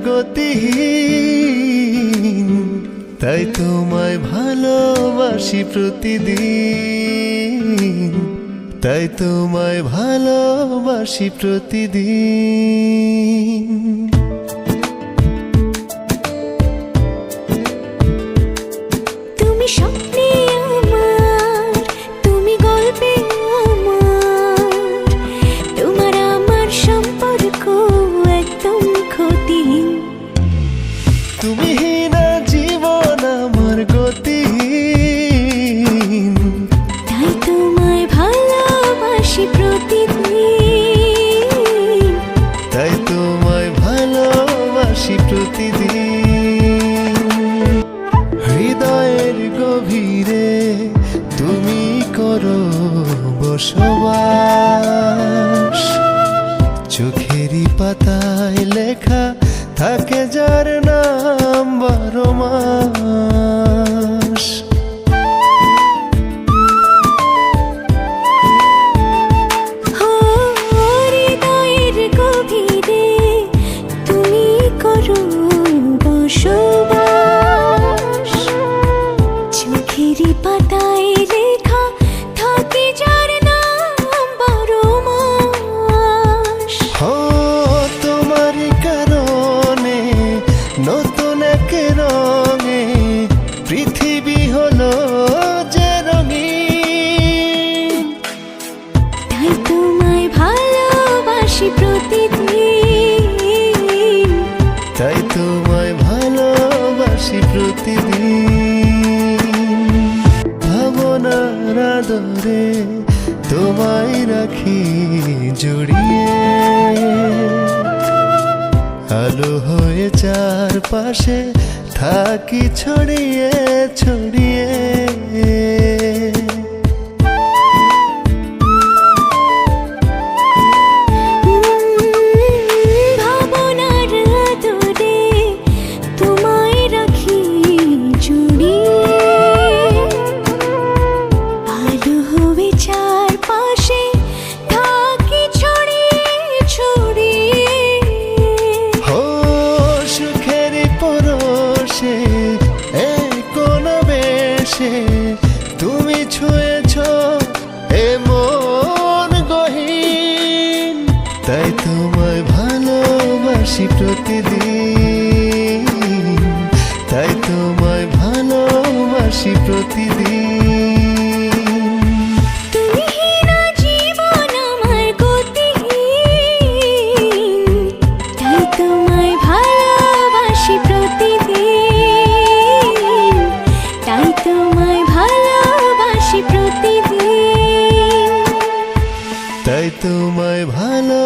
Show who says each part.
Speaker 1: গতিহীন, তাই তোমায় ভালোবাসি প্রতিদিন, তাই তোমায় ভালোবাসি প্রতিদিন।
Speaker 2: তুমি স্বপ্নে আমার, তুমি গল্পে আমার, তোমার আমার সম্পর্ক একদম ক্ষতিহীন।
Speaker 1: তুমি না জীবন আমার গতিহীন,
Speaker 2: তাই তোমায় ভালোবাসি প্রতিদিন,
Speaker 1: তাই তোমায় ভালোবাসি প্রতিদিন। হৃদয়ের গভীরে তুমি করো বসবাস, চোখেরই পাতায় লেখা থাকে যার নাম 12 মাস।
Speaker 2: হৃদয়ের গভীরে তুমি করো বসবাস, চোখেরই পাতায় লেখা থাকে যার নাম 12 মাস।
Speaker 1: তোমার কারণে নতুন এক রঙে পৃথিবী হলো যে রঙিন,
Speaker 2: তাই তোমায় ভালোবাসি প্রতিদিন,
Speaker 1: তাই তোমায় ভালোবাসি প্রতিদিন। ভাবনার আদরে তোমায় রাখি জড়িয়ে, আলো হয়ে চারপাশে থাকি ছড়িয়ে ছড়িয়ে।
Speaker 2: ভাবনার আদরে তোমায় রাখি জড়িয়ে, আলো হয়ে চারপাশে থাকি ছড়িয়ে ছড়িয়ে।
Speaker 1: সুখের পরশে কোন বেশে তুমি ছুঁয়েছ এমন গহীন, তাই তোমায় ভালোবাসি প্রতিদিন, তাই তোমায় ভালোবাসি প্রতিদিন।
Speaker 2: তুমি না জীবন আমার গতিহীন, তাই তোমায় ভালোবাসি প্রতিদিন, তাই তোমায় ভালোবাসি প্রতিদিন,
Speaker 1: তাই তোমায় ভালো